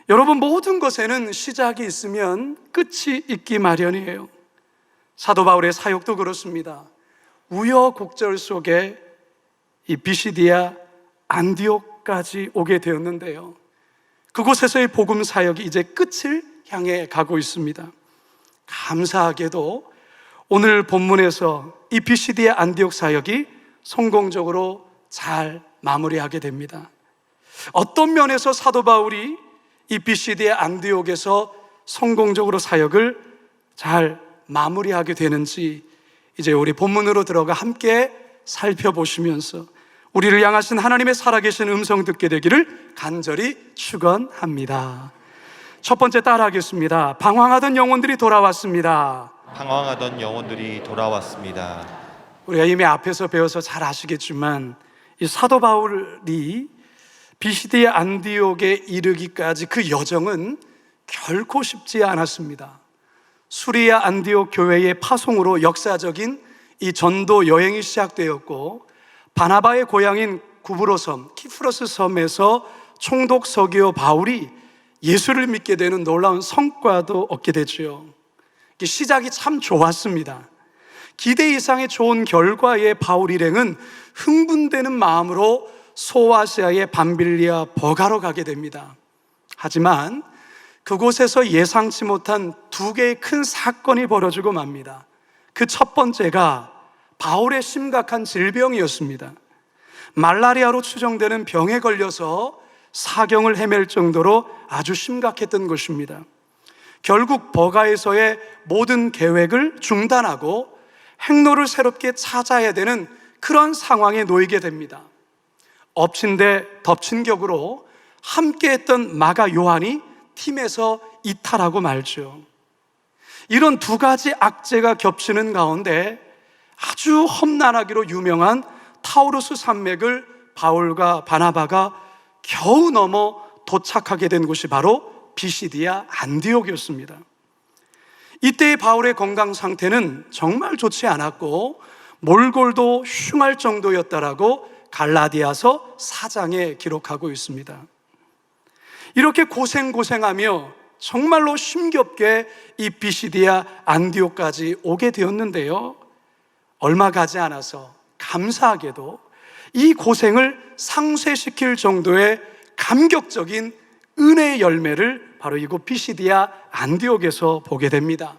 여러분, 모든 것에는 시작이 있으면 끝이 있기 마련이에요. 사도 바울의 사역도 그렇습니다. 우여곡절 속에 이 비시디아 안디옥까지 오게 되었는데요, 그곳에서의 복음 사역이 이제 끝을 향해 가고 있습니다. 감사하게도 오늘 본문에서 이 비시디아 안디옥 사역이 성공적으로 잘 마무리하게 됩니다. 어떤 면에서 사도 바울이 이 비시디아 안디옥에서 성공적으로 사역을 잘 마무리하게 되는지 이제 우리 본문으로 들어가 함께 살펴보시면서 우리를 향하신 하나님의 살아계신 음성 듣게 되기를 간절히 축원합니다. 첫 번째 따라하겠습니다. 방황하던 영혼들이 돌아왔습니다. 방황하던 영혼들이 돌아왔습니다. 우리가 이미 앞에서 배워서 잘 아시겠지만 이 사도 바울이 비시디아 안디옥에 이르기까지 그 여정은 결코 쉽지 않았습니다. 수리아 안디옥 교회의 파송으로 역사적인 이 전도 여행이 시작되었고, 바나바의 고향인 구브로 섬, 키프로스 섬에서 총독 서기오 바울이 예수를 믿게 되는 놀라운 성과도 얻게 되죠. 시작이 참 좋았습니다. 기대 이상의 좋은 결과의 바울 일행은 흥분되는 마음으로 소아시아의 밤빌리아 버가로 가게 됩니다. 하지만 그곳에서 예상치 못한 두 개의 큰 사건이 벌어지고 맙니다. 그 첫 번째가 바울의 심각한 질병이었습니다. 말라리아로 추정되는 병에 걸려서 사경을 헤맬 정도로 아주 심각했던 것입니다. 결국 버가에서의 모든 계획을 중단하고 행로를 새롭게 찾아야 되는 그런 상황에 놓이게 됩니다. 엎친 데 덮친 격으로 함께했던 마가 요한이 팀에서 이탈하고 말죠. 이런 두 가지 악재가 겹치는 가운데 아주 험난하기로 유명한 타우루스 산맥을 바울과 바나바가 겨우 넘어 도착하게 된 곳이 바로 비시디아 안디옥이었습니다. 이때의 바울의 건강 상태는 정말 좋지 않았고 몰골도 흉할 정도였다라고 갈라디아서 4장에 기록하고 있습니다. 이렇게 고생하며 정말로 힘겹게 이 비시디아 안디옥까지 오게 되었는데요, 얼마 가지 않아서 감사하게도 이 고생을 상쇄시킬 정도의 감격적인 은혜의 열매를 바로 이곳 비시디아 안디옥에서 보게 됩니다.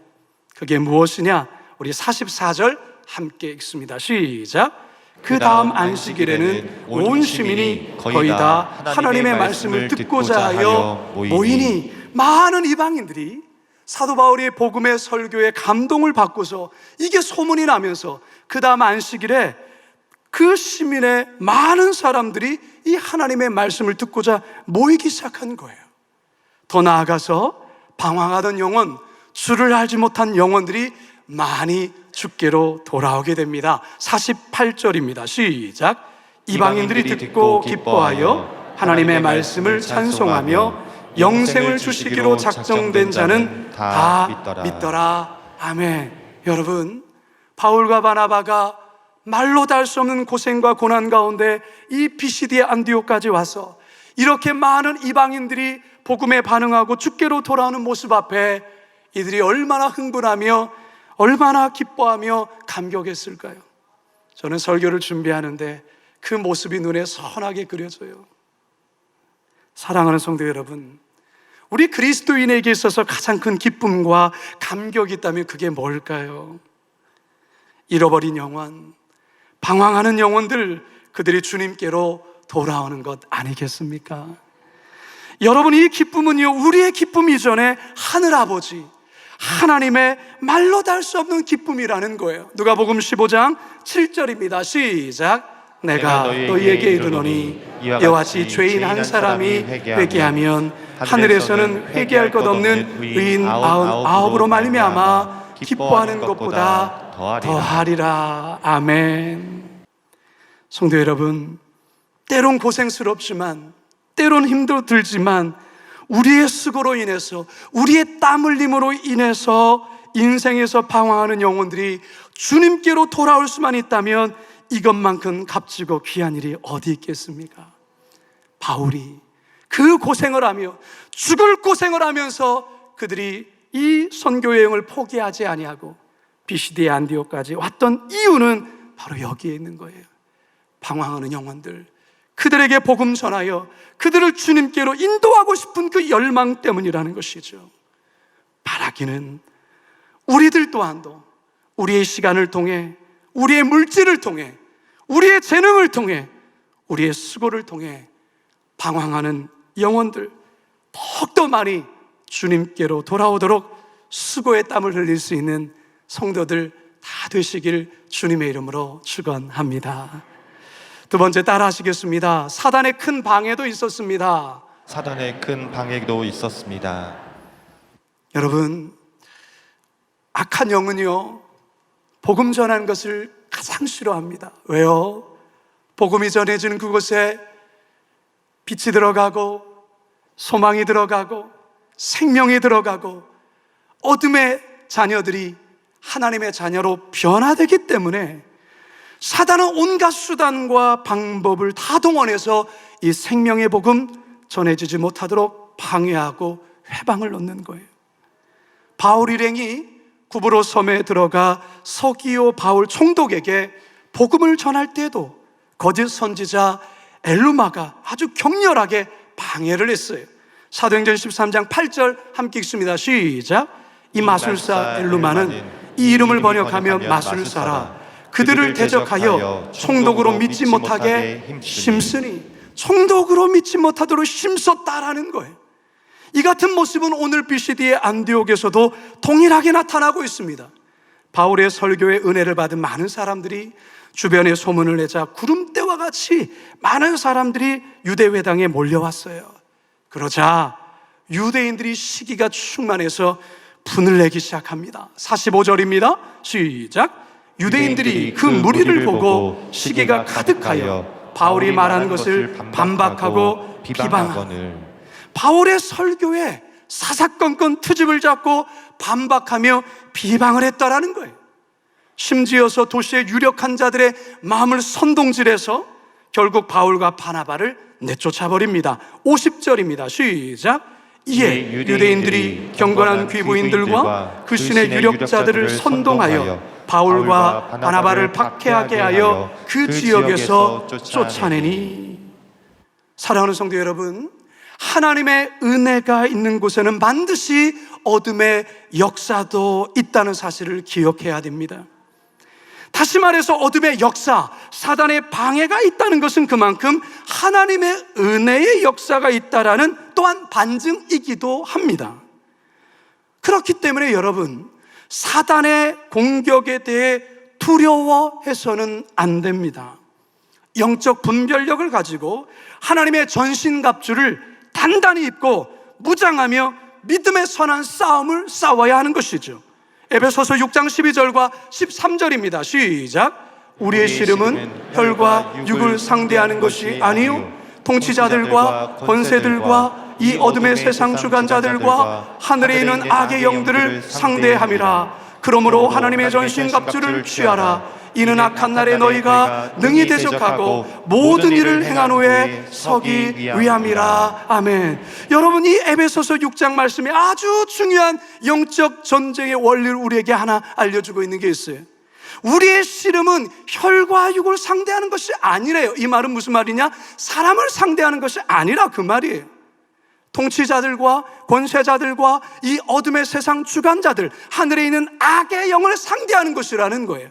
그게 무엇이냐? 우리 44절 함께 읽습니다. 시작. 그 다음 안식일에는 온 시민이 거의 다 하나님의 말씀을 듣고자 하여 모이니, 많은 이방인들이 사도 바울의 복음의 설교에 감동을 받고서 이게 소문이 나면서 그 다음 안식일에 그 시민의 많은 사람들이 이 하나님의 말씀을 듣고자 모이기 시작한 거예요. 더 나아가서 방황하던 영혼, 주를 알지 못한 영혼들이 많이 주께로 돌아오게 됩니다. 48절입니다. 시작. 이방인들이 듣고 기뻐하여 하나님의 말씀을 찬송하며 영생을 주시기로 작정된 자는 다 믿더라. 아멘. 여러분, 바울과 바나바가 말로 다 할 수 없는 고생과 고난 가운데 이 비시디아 안디옥까지 와서 이렇게 많은 이방인들이 복음에 반응하고 주께로 돌아오는 모습 앞에 이들이 얼마나 흥분하며 얼마나 기뻐하며 감격했을까요? 저는 설교를 준비하는데 그 모습이 눈에 선하게 그려져요. 사랑하는 성도 여러분, 우리 그리스도인에게 있어서 가장 큰 기쁨과 감격이 있다면 그게 뭘까요? 잃어버린 영혼, 방황하는 영혼들, 그들이 주님께로 돌아오는 것 아니겠습니까? 여러분, 이 기쁨은요, 우리의 기쁨 이전에 하늘아버지 하나님의 말로 다 할 수 없는 기쁨이라는 거예요. 누가복음 15장 7절입니다. 시작. 내가 너희에게 이르노니 이와 같이 죄인 한 사람이 회개하면 하늘에서는 회개할 것 없는 의인 99으로 말미암아 기뻐하는 것보다 더하리라. 아멘. 성도 여러분, 때론 고생스럽지만, 때론 힘들지만 우리의 수고로 인해서, 우리의 땀 흘림으로 인해서 인생에서 방황하는 영혼들이 주님께로 돌아올 수만 있다면 이것만큼 값지고 귀한 일이 어디 있겠습니까? 바울이 그 고생을 하며 죽을 고생을 하면서 그들이 이 선교 여행을 포기하지 아니하고 비시디아 안디옥까지 왔던 이유는 바로 여기에 있는 거예요. 방황하는 영혼들, 그들에게 복음 전하여 그들을 주님께로 인도하고 싶은 그 열망 때문이라는 것이죠. 바라기는 우리들 또한도 우리의 시간을 통해, 우리의 물질을 통해, 우리의 재능을 통해, 우리의 수고를 통해 방황하는 영혼들 더욱더 많이 주님께로 돌아오도록 수고의 땀을 흘릴 수 있는 성도들 다 되시길 주님의 이름으로 축원합니다. 두 번째, 따라 하시겠습니다. 사단의 큰 방해도 있었습니다. 사단의 큰 방해도 있었습니다. 여러분, 악한 영은요, 복음 전하는 것을 가장 싫어합니다. 왜요? 복음이 전해지는 그곳에 빛이 들어가고 소망이 들어가고 생명이 들어가고 어둠의 자녀들이 하나님의 자녀로 변화되기 때문에 사단은 온갖 수단과 방법을 다 동원해서 이 생명의 복음 전해지지 못하도록 방해하고 회방을 놓는 거예요. 바울 일행이 구브로 섬에 들어가 서기오 바울 총독에게 복음을 전할 때에도 거짓 선지자 엘루마가 아주 격렬하게 방해를 했어요. 사도행전 13장 8절 함께 읽습니다. 시작. 이 마술사 엘루마는 이 이름을 번역하며 마술사라. 그들을 대적하여 총독으로 믿지 못하게 심쓰니, 총독으로 믿지 못하도록 심었다라는 거예요. 이 같은 모습은 오늘 비시디의 안디옥에서도 동일하게 나타나고 있습니다. 바울의 설교에 은혜를 받은 많은 사람들이 주변에 소문을 내자 구름대와 같이 많은 사람들이 유대회당에 몰려왔어요. 그러자 유대인들이 시기가 충만해서 분을 내기 시작합니다. 45절입니다. 시작. 유대인들이 그 무리를 보고 시기가 가득하여 바울이 말한 것을 반박하고 비방하고, 바울의 설교에 사사건건 트집을 잡고 반박하며 비방을 했다라는 거예요. 심지어서 도시의 유력한 자들의 마음을 선동질해서 결국 바울과 바나바를 내쫓아버립니다. 50절입니다. 시작. 이에 유대인들이 경건한 귀부인들과 그 신의 유력자들을 선동하여 바울과 바나바를 박해하게 하여 그 지역에서 쫓아내니. 사랑하는 성도 여러분, 하나님의 은혜가 있는 곳에는 반드시 어둠의 역사도 있다는 사실을 기억해야 됩니다. 다시 말해서 어둠의 역사, 사단의 방해가 있다는 것은 그만큼 하나님의 은혜의 역사가 있다라는 또한 반증이기도 합니다. 그렇기 때문에 여러분, 사단의 공격에 대해 두려워해서는 안 됩니다. 영적 분별력을 가지고 하나님의 전신갑주를 단단히 입고 무장하며 믿음의 선한 싸움을 싸워야 하는 것이죠. 에베소서 6장 12절과 13절입니다. 시작. 우리의 씨름은 혈과 육을 상대하는 것이 아니요 통치자들과 권세들과 이 어둠의 세상 주관자들과 하늘에 있는 악의 영들을 상대함이라. 그러므로 하나님의 전신갑주를 취하라. 이는 악한 날에 너희가 능히 대적하고 모든 일을 행한 후에 서기 위함이라. 아멘. 여러분, 이 에베소서 6장 말씀에 아주 중요한 영적 전쟁의 원리를 우리에게 하나 알려주고 있는 게 있어요. 우리의 씨름은 혈과 육을 상대하는 것이 아니래요. 이 말은 무슨 말이냐? 사람을 상대하는 것이 아니라 그 말이에요. 통치자들과 권세자들과 이 어둠의 세상 주관자들, 하늘에 있는 악의 영을 상대하는 것이라는 거예요.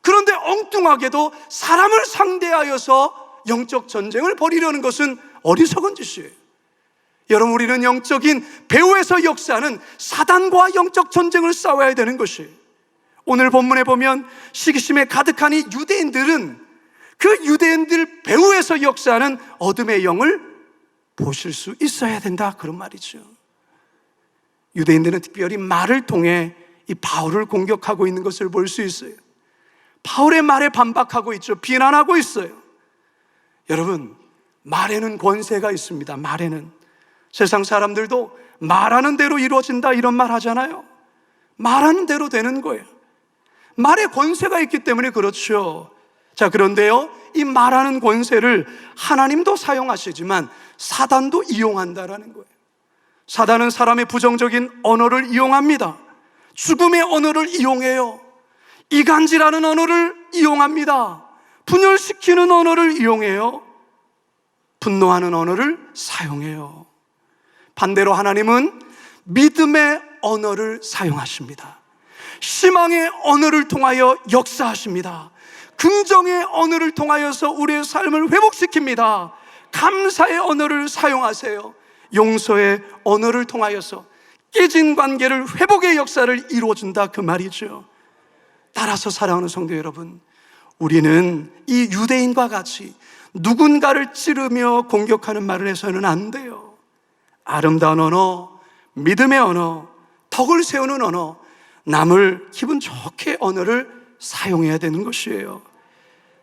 그런데 엉뚱하게도 사람을 상대하여서 영적 전쟁을 벌이려는 것은 어리석은 짓이에요. 여러분, 우리는 영적인 배후에서 역사하는 사단과 영적 전쟁을 싸워야 되는 것이에요. 오늘 본문에 보면 시기심에 가득한 이 유대인들은 그 유대인들 배후에서 역사하는 어둠의 영을 보실 수 있어야 된다, 그런 말이죠. 유대인들은 특별히 말을 통해 이 바울을 공격하고 있는 것을 볼 수 있어요. 바울의 말에 반박하고 있죠. 비난하고 있어요. 여러분, 말에는 권세가 있습니다. 말에는. 세상 사람들도 말하는 대로 이루어진다 이런 말 하잖아요. 말하는 대로 되는 거예요. 말에 권세가 있기 때문에 그렇죠. 자, 그런데요, 이 말하는 권세를 하나님도 사용하시지만 사단도 이용한다라는 거예요. 사단은 사람의 부정적인 언어를 이용합니다. 죽음의 언어를 이용해요. 이간질하는 언어를 이용합니다. 분열시키는 언어를 이용해요. 분노하는 언어를 사용해요. 반대로 하나님은 믿음의 언어를 사용하십니다. 희망의 언어를 통하여 역사하십니다. 긍정의 언어를 통하여서 우리의 삶을 회복시킵니다. 감사의 언어를 사용하세요. 용서의 언어를 통하여서 깨진 관계를 회복의 역사를 이루어준다, 그 말이죠. 따라서 사랑하는 성도 여러분, 우리는 이 유대인과 같이 누군가를 찌르며 공격하는 말을 해서는 안 돼요. 아름다운 언어, 믿음의 언어, 덕을 세우는 언어, 남을 기분 좋게 언어를 사용해야 되는 것이에요.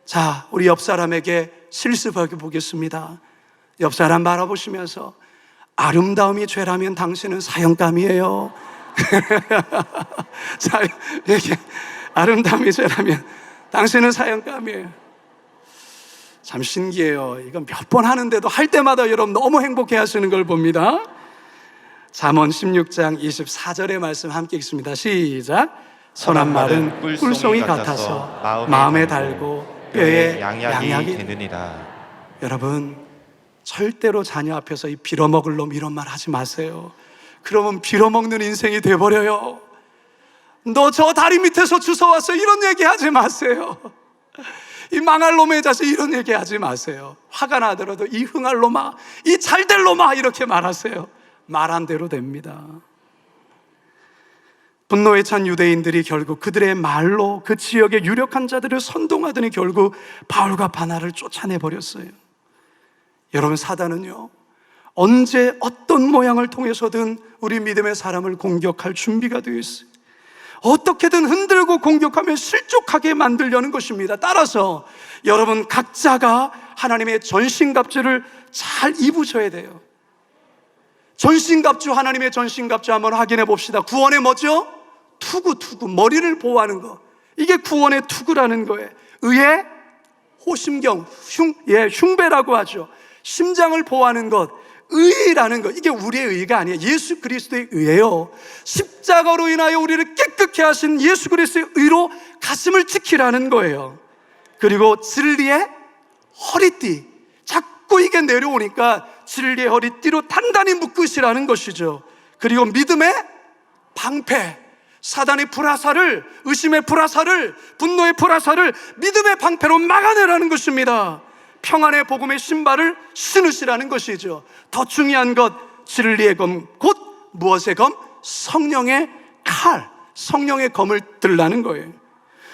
자, 우리 옆 사람에게 실습하게 보겠습니다. 옆 사람 바라보시면서 아름다움이 죄라면 당신은 사형감이에요. 자, 이렇게 아름다움이 죄라면 당신은 사형감이에요. 참 신기해요. 이건 몇 번 하는데도 할 때마다 여러분 너무 행복해 하시는 걸 봅니다. 잠언 16장 24절의 말씀 함께 읽습니다. 시작. 선한 말은 꿀송이 같아서 마음에 달고 뼈에 양약이 되느니라. 여러분, 절대로 자녀 앞에서 이 빌어먹을 놈 이런 말 하지 마세요. 그러면 빌어먹는 인생이 돼버려요. 너 저 다리 밑에서 주워왔어 이런 얘기 하지 마세요. 이 망할 놈의 자식 이런 얘기 하지 마세요. 화가 나더라도 이 흥할 놈아, 이 잘될 놈아 이렇게 말하세요. 말한 대로 됩니다. 분노에 찬 유대인들이 결국 그들의 말로 그 지역의 유력한 자들을 선동하더니 결국 바울과 바나를 쫓아내버렸어요. 여러분, 사단은요, 언제 어떤 모양을 통해서든 우리 믿음의 사람을 공격할 준비가 되어 있어요. 어떻게든 흔들고 공격하며 실족하게 만들려는 것입니다. 따라서 여러분 각자가 하나님의 전신갑주를 잘 입으셔야 돼요. 전신갑주, 하나님의 전신갑주 한번 확인해 봅시다. 구원의 뭐죠? 투구, 머리를 보호하는 거. 이게 구원의 투구라는 거예요. 의에 호심경, 흉배라고 하죠. 심장을 보호하는 것, 의라는 것. 이게 우리의 의가 아니에요. 예수 그리스도의 의예요. 십자가로 인하여 우리를 깨끗게 하신 예수 그리스도의 의로 가슴을 지키라는 거예요. 그리고 진리의 허리띠. 자꾸 이게 내려오니까 진리의 허리띠로 단단히 묶으시라는 것이죠. 그리고 믿음의 방패. 사단의 불화살을, 의심의 불화살을, 분노의 불화살을 믿음의 방패로 막아내라는 것입니다. 평안의 복음의 신발을 신으시라는 것이죠. 더 중요한 것, 진리의 검, 곧 무엇의 검? 성령의 칼, 성령의 검을 들라는 거예요.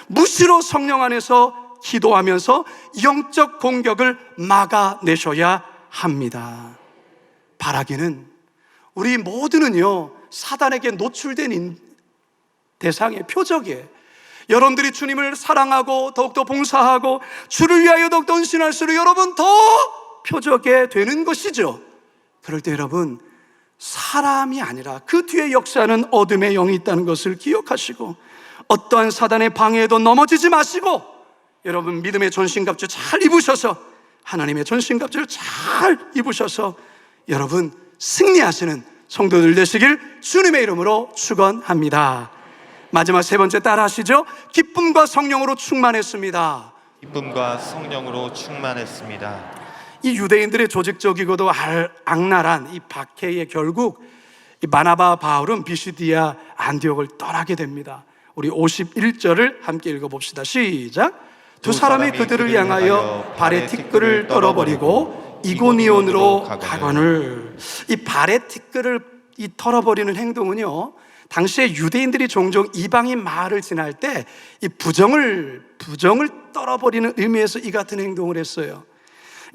무시로 성령 안에서 기도하면서 영적 공격을 막아내셔야 합니다. 바라기는 우리 모두는요, 사단에게 노출된 대상의 표적이에요. 여러분들이 주님을 사랑하고 더욱더 봉사하고 주를 위하여 더욱더 헌신할수록 여러분 더 표적이 되는 것이죠. 그럴 때 여러분, 사람이 아니라 그 뒤에 역사하는 어둠의 영이 있다는 것을 기억하시고 어떠한 사단의 방해에도 넘어지지 마시고 여러분 믿음의 전신갑주 잘 입으셔서 하나님의 전신갑주를 잘 입으셔서 여러분 승리하시는 성도들 되시길 주님의 이름으로 축원합니다. 마지막 세 번째 따라 하시죠. 기쁨과 성령으로 충만했습니다. 기쁨과 성령으로 충만했습니다. 이 유대인들의 조직적이고도 악랄한 이 박해에 결국 이 바나바 바울은 비시디아 안디옥을 떠나게 됩니다. 우리 51절을 함께 읽어봅시다. 시작. 두 사람이 그들을 향하여 발에 티끌을 떨어버리고 이고니온으로 가거늘. 이 발에 티끌을 털어버리는 행동은요, 당시에 유대인들이 종종 이방인 마을을 지날 때 이 부정을 떨어버리는 의미에서 이 같은 행동을 했어요.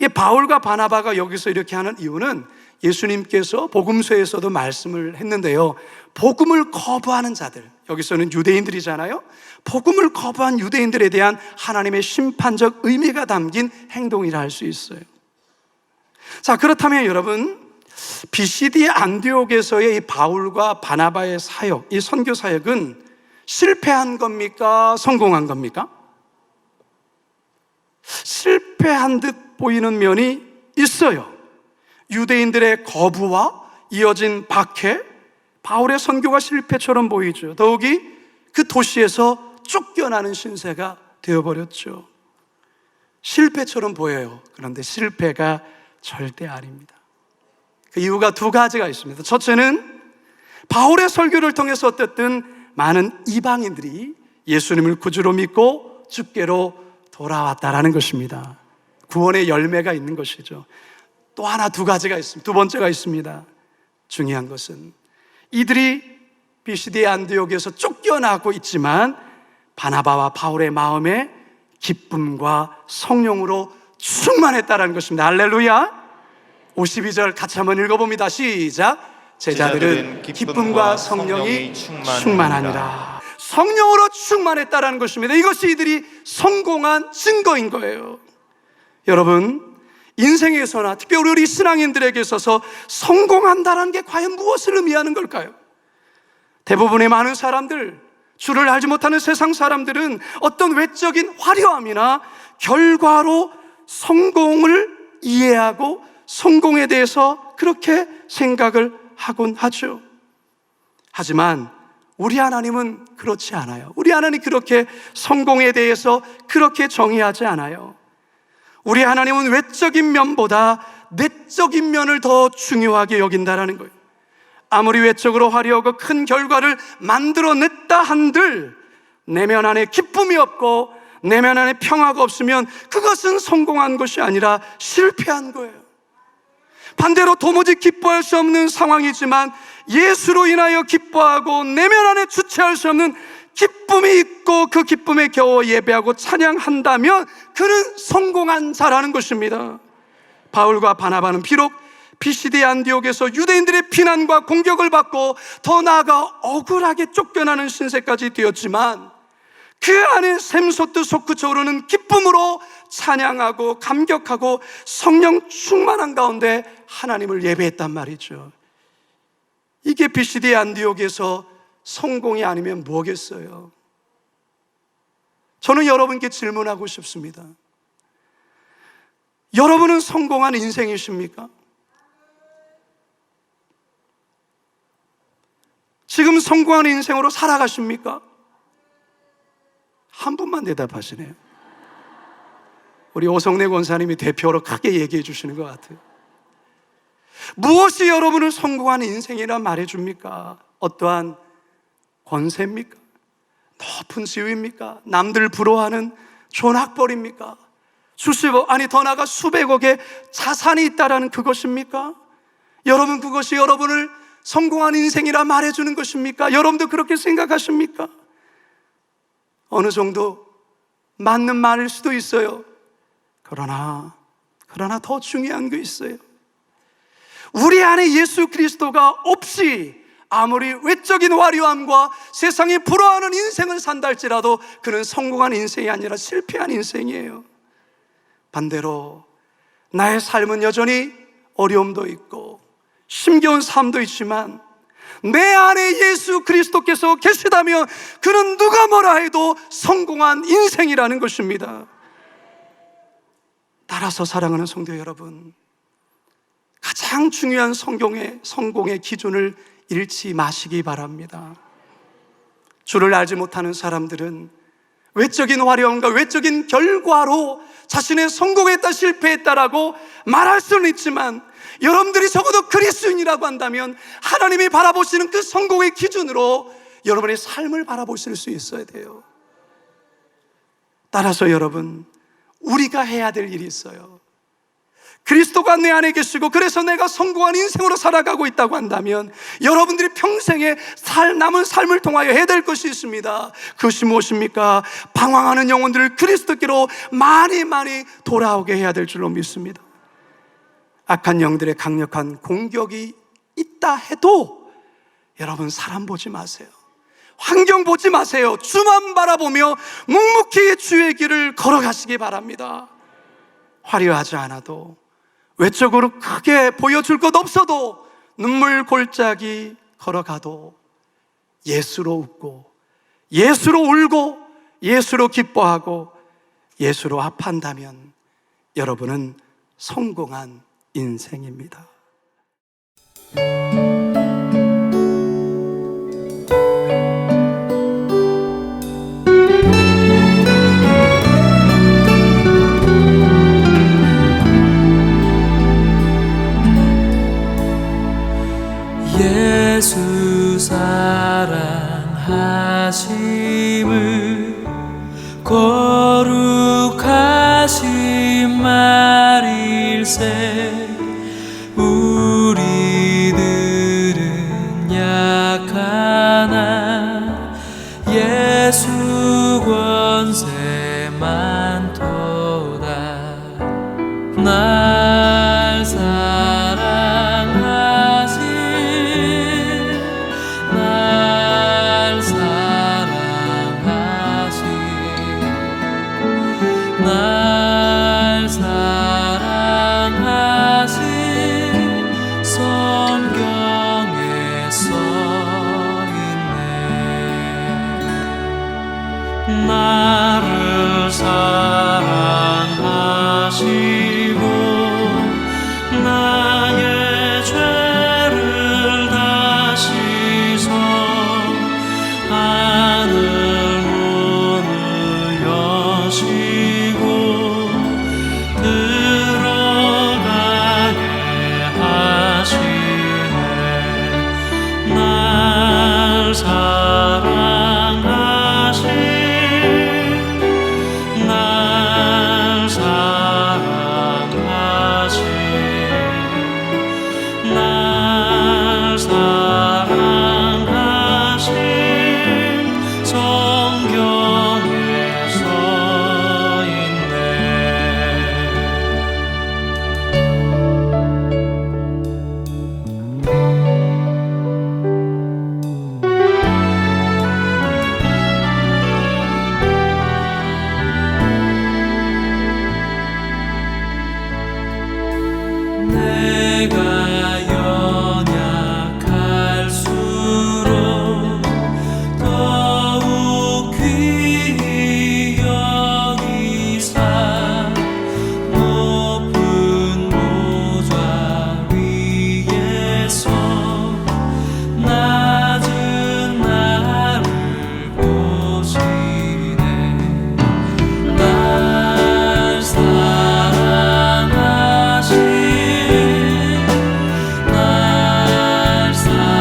이 바울과 바나바가 여기서 이렇게 하는 이유는 예수님께서 복음서에서도 말씀을 했는데요, 복음을 거부하는 자들, 여기서는 유대인들이잖아요. 복음을 거부한 유대인들에 대한 하나님의 심판적 의미가 담긴 행동이라 할 수 있어요. 자, 그렇다면 여러분, 비시디 안디옥에서의 이 바울과 바나바의 사역, 이 선교 사역은 실패한 겁니까? 성공한 겁니까? 실패한 듯 보이는 면이 있어요. 유대인들의 거부와 이어진 박해, 바울의 선교가 실패처럼 보이죠. 더욱이 그 도시에서 쫓겨나는 신세가 되어버렸죠. 실패처럼 보여요. 그런데 실패가 절대 아닙니다. 그 이유가 두 가지가 있습니다. 첫째는 바울의 설교를 통해서 어쨌든 많은 이방인들이 예수님을 구주로 믿고 주께로 돌아왔다라는 것입니다. 구원의 열매가 있는 것이죠. 또 하나 두 가지가 있습니다. 두 번째가 있습니다. 중요한 것은 이들이 비시디 안디옥에서 쫓겨나고 있지만 바나바와 바울의 마음에 기쁨과 성령으로 충만했다라는 것입니다. 할렐루야. 52절 같이 한번 읽어봅니다. 시작. 제자들은 기쁨과 성령이 충만하니라. 성령으로 충만했다라는 것입니다. 이것이 이들이 성공한 증거인 거예요. 여러분, 인생에서나 특별히 우리 신앙인들에게 있어서 성공한다는 게 과연 무엇을 의미하는 걸까요? 대부분의 많은 사람들, 주를 알지 못하는 세상 사람들은 어떤 외적인 화려함이나 결과로 성공을 이해하고 성공에 대해서 그렇게 생각을 하곤 하죠. 하지만 우리 하나님은 그렇지 않아요. 우리 하나님 그렇게 성공에 대해서 그렇게 정의하지 않아요. 우리 하나님은 외적인 면보다 내적인 면을 더 중요하게 여긴다는 거예요. 아무리 외적으로 화려하고 큰 결과를 만들어냈다 한들 내면 안에 기쁨이 없고 내면 안에 평화가 없으면 그것은 성공한 것이 아니라 실패한 거예요. 반대로 도무지 기뻐할 수 없는 상황이지만 예수로 인하여 기뻐하고 내면 안에 주체할 수 없는 기쁨이 있고 그 기쁨에 겨워 예배하고 찬양한다면 그는 성공한 자라는 것입니다. 바울과 바나바는 비록 비시디 안디옥에서 유대인들의 비난과 공격을 받고 더 나아가 억울하게 쫓겨나는 신세까지 되었지만 그 안에 샘솟듯 솟구쳐오르는 기쁨으로 찬양하고 감격하고 성령 충만한 가운데 하나님을 예배했단 말이죠. 이게 비시디 안디옥에서 성공이 아니면 뭐겠어요? 저는 여러분께 질문하고 싶습니다. 여러분은 성공한 인생이십니까? 지금 성공한 인생으로 살아가십니까? 한 분만 대답하시네요. 우리 오성래 권사님이 대표로 크게 얘기해 주시는 것 같아요. 무엇이 여러분을 성공한 인생이라 말해줍니까? 어떠한 권세입니까? 높은 지위입니까? 남들 부러워하는 좋은 학벌입니까? 수십억, 아니 더 나아가 수백억의 자산이 있다라는 그것입니까? 여러분, 그것이 여러분을 성공한 인생이라 말해주는 것입니까? 여러분도 그렇게 생각하십니까? 어느 정도 맞는 말일 수도 있어요. 그러나 더 중요한 게 있어요. 우리 안에 예수 그리스도가 없이 아무리 외적인 화려함과 세상이 부러워하는 인생을 산다 할지라도 그는 성공한 인생이 아니라 실패한 인생이에요. 반대로 나의 삶은 여전히 어려움도 있고 힘겨운 삶도 있지만 내 안에 예수 그리스도께서 계시다면 그는 누가 뭐라 해도 성공한 인생이라는 것입니다. 따라서 사랑하는 성도 여러분, 가장 중요한 성공의 기준을 잃지 마시기 바랍니다. 주를 알지 못하는 사람들은 외적인 화려함과 외적인 결과로 자신의 성공했다 실패했다라고 말할 수는 있지만 여러분들이 적어도 그리스도인이라고 한다면 하나님이 바라보시는 그 성공의 기준으로 여러분의 삶을 바라보실 수 있어야 돼요. 따라서 여러분, 우리가 해야 될 일이 있어요. 그리스도가 내 안에 계시고 그래서 내가 성공한 인생으로 살아가고 있다고 한다면 여러분들이 평생에 남은 삶을 통하여 해야 될 것이 있습니다. 그것이 무엇입니까? 방황하는 영혼들을 그리스도께로 많이 돌아오게 해야 될 줄로 믿습니다. 악한 영들의 강력한 공격이 있다 해도 여러분, 사람 보지 마세요. 환경 보지 마세요. 주만 바라보며 묵묵히 주의 길을 걸어가시기 바랍니다. 화려하지 않아도 외적으로 크게 보여줄 것 없어도 눈물 골짜기 걸어가도 예수로 웃고 예수로 울고 예수로 기뻐하고 예수로 합한다면 여러분은 성공한 인생입니다. 예수 사랑하심을 거룩하신 말일세. 우리들은 약하나 예수 권세 많도다. 날 사랑하신 날 사랑하신 날 사랑하신 성경에 써있네. 나를 사랑하시고 나의 죄를 다 씻어 하늘 문을 여시고 들어가게 하시네. 날 사랑하신 날 사랑하신 날 사랑하신 성경에 써있네. 내가 연약할수록 더욱 귀히 여기사 높은 보좌 위에서 낮은 나를 보시네. 날 사랑하신 날 사랑하신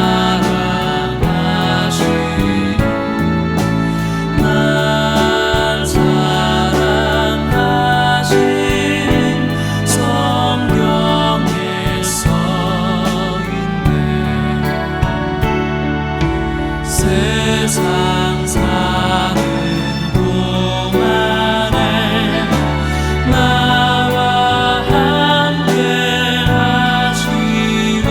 날 사랑하신 성경에 써있네. 세상 사는 동안에 나와 함께 하시고